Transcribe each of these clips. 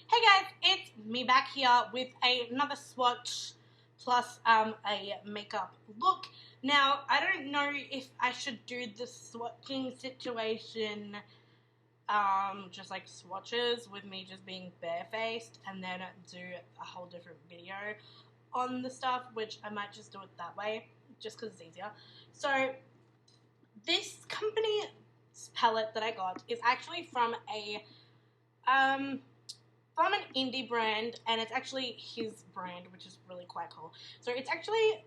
Hey guys, it's me back here with another swatch plus a makeup look. Now, I don't know if I should do the swatching situation just like swatches with me just being barefaced and then do a whole different video on the stuff, which I might just do it that way just because it's easier. So, this company's palette that I got is actually from an Indi brand, and it's actually his brand, which is really quite cool. So it's actually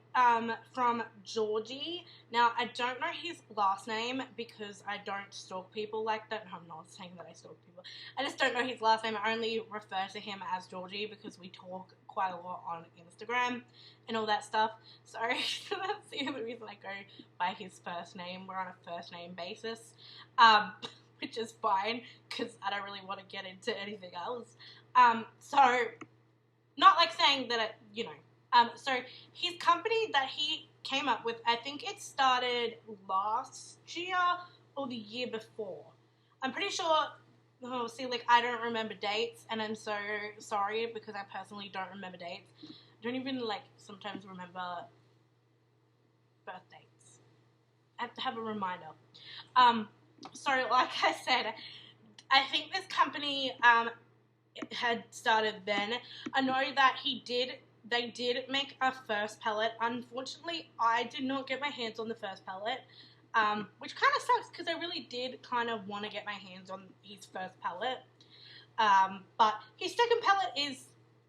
from GEORGIE. Now, I don't know his last name because I don't stalk people like that. No, I'm not saying that I stalk people. I just don't know his last name. I only refer to him as GEORGIE because we talk quite a lot on Instagram and all that stuff. So that's the only reason I go by his first name. We're on a first name basis. Which is fine because I don't really want to get into anything else. So not like saying that so his company that he came up with, I think it started last year or the year before. I'm pretty sure. Oh, see, like I don't remember dates, and I'm so sorry because I personally don't remember dates. I don't even sometimes remember birth dates. I have to have a reminder. So like I said, I think this company had started then. I know that they did make a first palette. Unfortunately, I did not get my hands on the first palette, which kind of sucks because I really did kind of want to get my hands on his first palette. But his second palette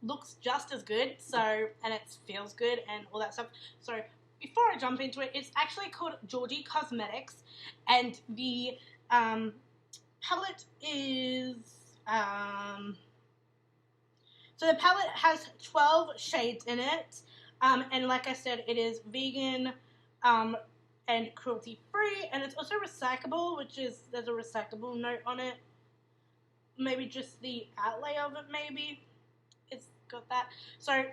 looks just as good, and it feels good and all that stuff. So before I jump into it, it's actually called GEORGIE Cosmetics, and the palette is so the palette has 12 shades in it, and like I said, it is vegan and cruelty free, and it's also recyclable, there's a recyclable note on it. Maybe just the outlay of it, maybe it's got that. So no,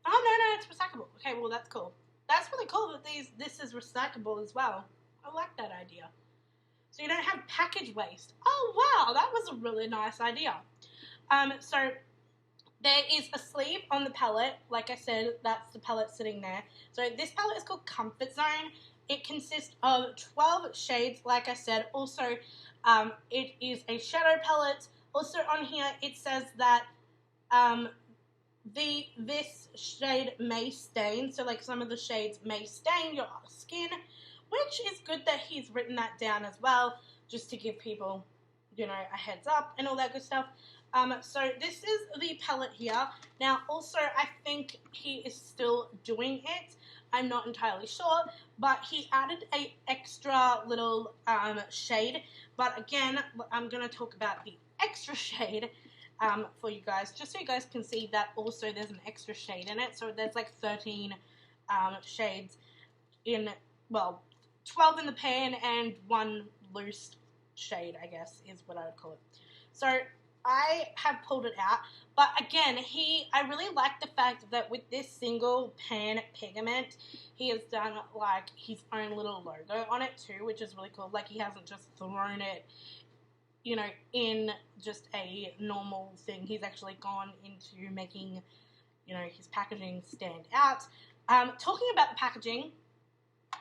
it's recyclable. Okay, well that's cool. That's really cool that this is recyclable as well. I like that idea. So you don't have package waste. Oh wow, that was a really nice idea. So there is a sleeve on the palette. Like I said, that's the palette sitting there. So this palette is called Comfort Zone. It consists of 12 shades, like I said. Also, it is a shadow palette. Also on here, it says that this shade may stain, so like some of the shades may stain your skin, which is good that he's written that down as well, just to give people, a heads up and all that good stuff. So this is the palette here. Now, also, I think he is still doing it. I'm not entirely sure, but he added a extra little shade. But again, I'm going to talk about the extra shade for you guys, just so you guys can see that also there's an extra shade in it. So there's like 13 shades in, well, 12 in the pan and one loose shade, I guess, is what I would call it. So I have pulled it out, but again, I really like the fact that with this single pan pigment, he has done like his own little logo on it too, which is really cool. Like he hasn't just thrown it, in just a normal thing. He's actually gone into making, his packaging stand out. Talking about the packaging,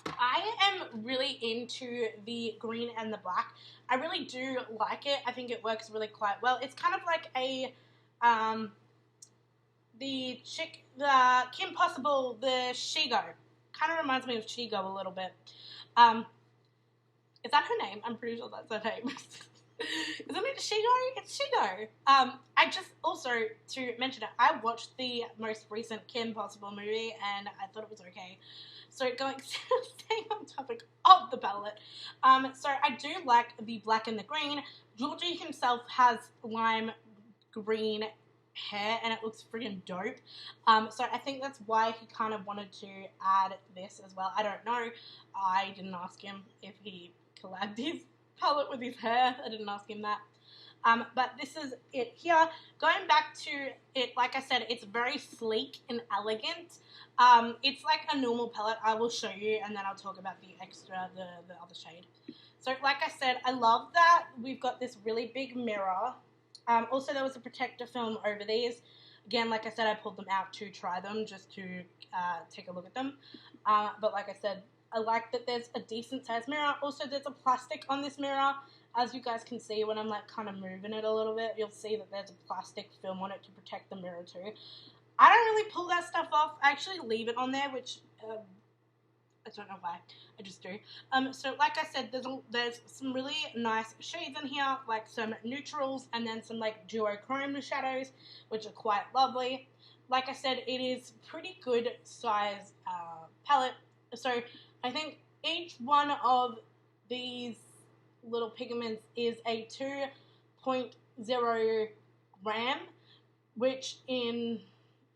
I am really into the green and the black. I really do like it. I think it works really quite well. It's kind of like the Kim Possible, the Shigo. Kind of reminds me of Shigo a little bit. Is that her name? I'm pretty sure that's her name. Isn't it Shigo? It's Shigo. I just also, to mention it, I watched the most recent Kim Possible movie and I thought it was okay. So staying on topic of the palette, so I do like the black and the green. GEORGIE himself has lime green hair and it looks freaking dope. So I think that's why he kind of wanted to add this as well. I don't know. I didn't ask him if he collabed his palette with his hair. I didn't ask him that. But this is it here. Going back to it, like I said, it's very sleek and elegant. It's like a normal palette. I will show you and then I'll talk about the extra, the other shade. So like I said, I love that we've got this really big mirror Also, there was a protector film over these. Again, like I said, I pulled them out to try them, just to take a look at them. But like I said, I like that there's a decent size mirror. Also, there's a plastic on this mirror. As you guys can see, when I'm like kind of moving it a little bit, you'll see that there's a plastic film on it to protect the mirror too. I don't really pull that stuff off. I actually leave it on there, which I don't know why. I just do. So like I said, there's some really nice shades in here, like some neutrals and then some like duochrome shadows, which are quite lovely. Like I said, it is pretty good size palette. So I think each one of these little pigments is a 2.0 gram, which in,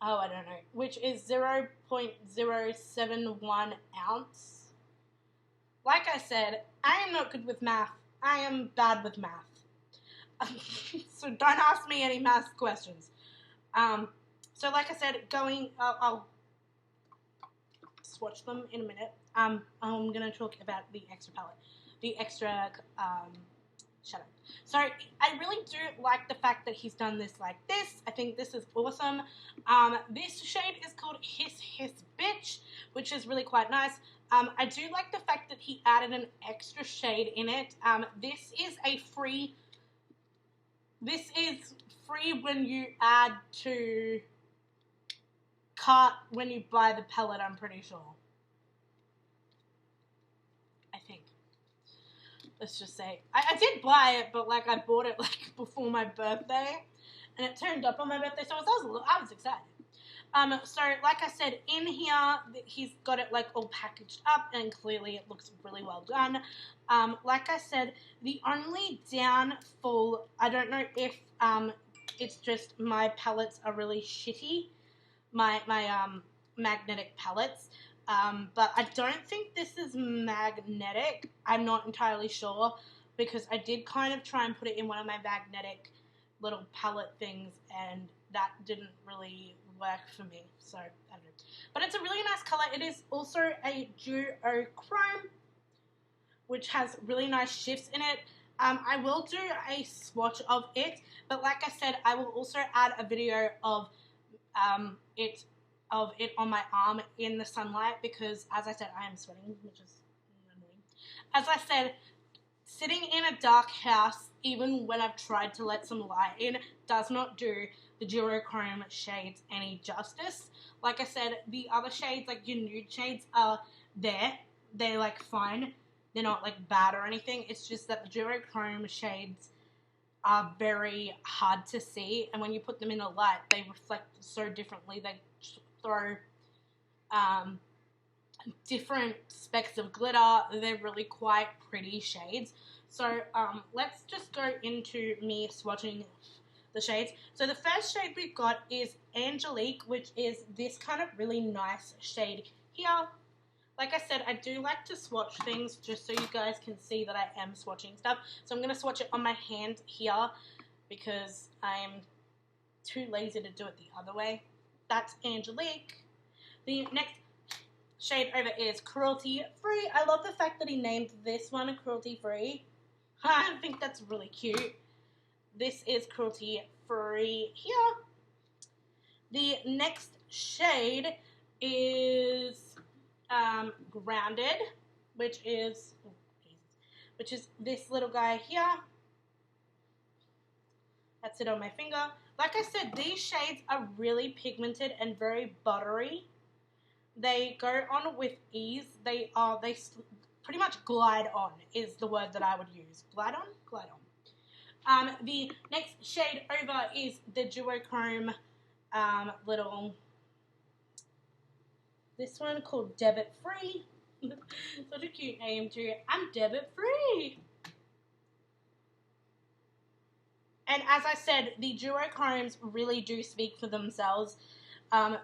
I don't know, which is 0.071 ounce. Like I said, I am not good with math. I am bad with math. So don't ask me any math questions. So like I said, I'll swatch them in a minute. I'm going to talk about the extra palette. The extra shadow. So I really do like the fact that he's done this like this. I think this is awesome. This shade is called Hiss Hiss Bitch, which is really quite nice. I do like the fact that he added an extra shade in it. This is free when you add to cart when you buy the palette, I'm pretty sure. I think. Let's just say. I did buy it, but like I bought it like before my birthday, and it turned up on my birthday, so I was excited. So like I said, in here he's got it like all packaged up, and clearly it looks really well done. Like I said, the only downfall, I don't know if it's just my palettes are really shitty, my magnetic palettes. But I don't think this is magnetic. I'm not entirely sure, because I did kind of try and put it in one of my magnetic little palette things, and that didn't really work for me. So, I don't know. But it's a really nice color. It is also a duochrome, which has really nice shifts in it. I will do a swatch of it, but like I said, I will also add a video of it on my arm in the sunlight, because as I said, I am sweating, which is annoying. As I said, sitting in a dark house, even when I've tried to let some light in, does not do the duochrome shades any justice. Like I said, the other shades, like your nude shades, are there. They're like fine. They're not like bad or anything. It's just that the duochrome shades are very hard to see, and when you put them in the light, they reflect so differently. They throw different specks of glitter. They're really quite pretty shades. So let's just go into me swatching the shades. So the first shade we've got is Angelique, which is this kind of really nice shade here. Like I said, I do like to swatch things just so you guys can see that I am swatching stuff. So I'm going to swatch it on my hand here, because I am too lazy to do it the other way. That's Angelique. The next shade over is Cruelty Free. I love the fact that he named this one Cruelty Free. I think that's really cute. This is Cruelty Free here. The next shade is Grounded, which is this little guy here. That's it on my finger. Like I said, these shades are really pigmented and very buttery. They go on with ease. They pretty much glide on is the word that I would use. Glide on? Glide on. The next shade over is the duochrome little, this one called Debit Free. Such a cute name too. I'm debit free. And as I said, the duochromes really do speak for themselves.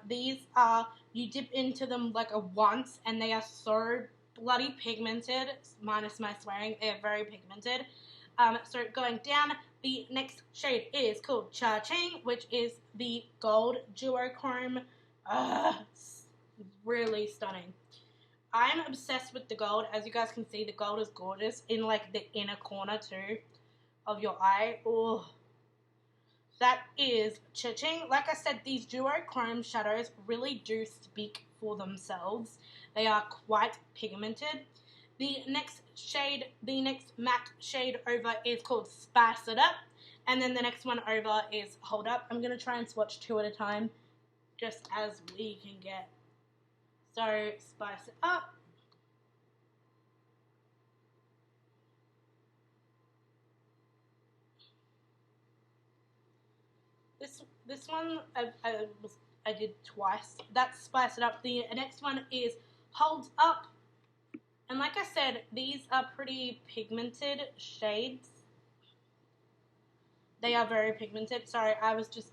These are, you dip into them like a once, and they are so bloody pigmented, minus my swearing, they are very pigmented. So going down, the next shade is called Swatching, which is the gold duochrome. Really stunning. I'm obsessed with the gold. As you guys can see, the gold is gorgeous in like the inner corner too of your eye. Oh, that is Cha-Ching. Like I said, these duochrome shadows really do speak for themselves. They are quite pigmented. The next shade, the next matte shade over is called Spice It Up. And then the next one over is Hold Up. I'm going to try and swatch two at a time, just as we can get. So, Spice It Up. This one I did twice. That's Spice It Up. The next one is Hold Up. And like I said, these are pretty pigmented shades. They are very pigmented. Sorry, I was just...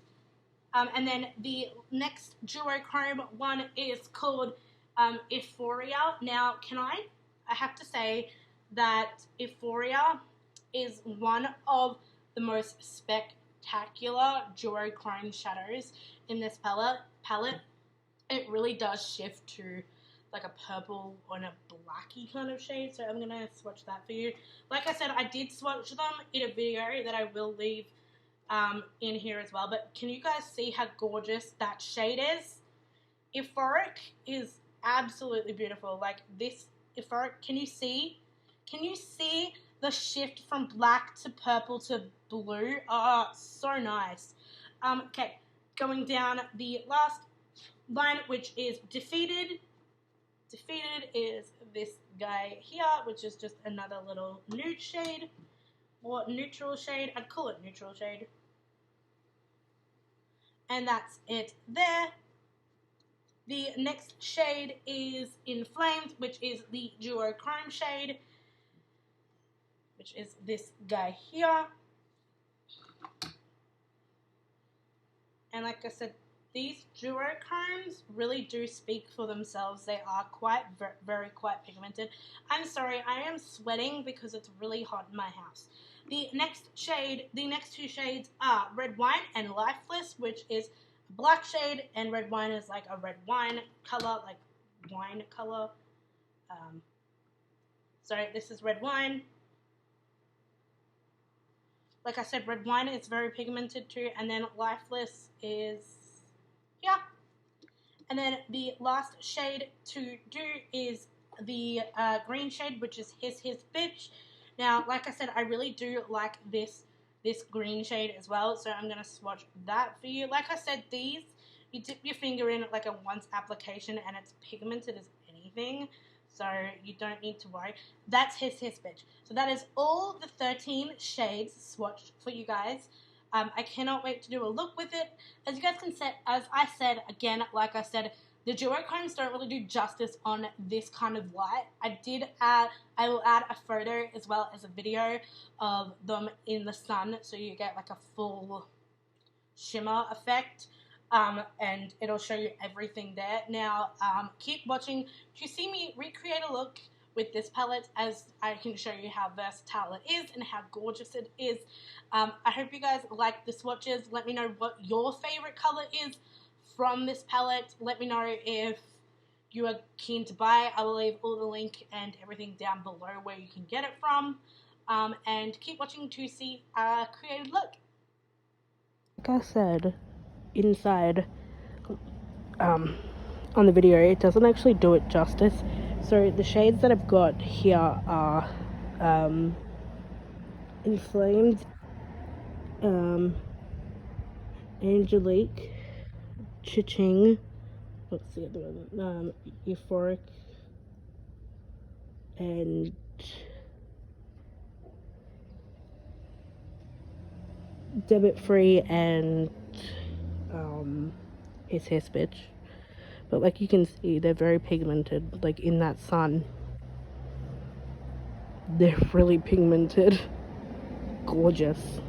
and then the next duochrome one is called Euphoria. Now, I have to say that Euphoria is one of the most spectacular duochrome shadows in this palette. It really does shift to like a purple or a blacky kind of shade, so I'm gonna swatch that for you. Like I said, I did swatch them in a video that I will leave in here as well, but can you guys see how gorgeous that shade is? Euphoric is absolutely beautiful. Like this Euphoric, can you see the shift from black to purple to blue? Oh, so nice. Okay, going down the last line, which is Defeated. Defeated is this guy here, which is just another little nude shade, or neutral shade. I'd call it neutral shade. And that's it there. The next shade is Inflamed, which is the duochrome shade, which is this guy here. And like I said, these duochromes really do speak for themselves. They are quite, very quite pigmented. I'm sorry, I am sweating because it's really hot in my house. The next two shades are Red Wine and Lifeless, which is a black shade, and Red Wine is like a red wine color, like wine color. Sorry, this is Red Wine. Like I said, Red Wine is very pigmented too, and then Lifeless is here. And then the last shade to do is the green shade, which is His Bitch. Now, like I said, I really do like this green shade as well, so I'm going to swatch that for you. Like I said, these, you dip your finger in like a once application and it's pigmented as anything, so you don't need to worry. That's His Bitch. So that is all the 13 shades swatched for you guys. I cannot wait to do a look with it. As you guys can see, as I said, again, like I said, the duochromes don't really do justice on this kind of light. I will add a photo as well as a video of them in the sun, so you get like a full shimmer effect. And it'll show you everything there. Now, keep watching to see me recreate a look with this palette, as I can show you how versatile it is and how gorgeous it is. I hope you guys like the swatches. Let me know what your favorite color is from this palette. Let me know if you are keen to buy. I will leave all the link and everything down below where you can get it from. And keep watching to see a created look. Like I said, inside on the video, it doesn't actually do it justice. So the shades that I've got here are Inflamed, Angelique, Cha-Ching, what's the other one, Euphoric, and Debit Free, and His Bitch. But like you can see, they're very pigmented. Like in that sun, they're really pigmented. Gorgeous.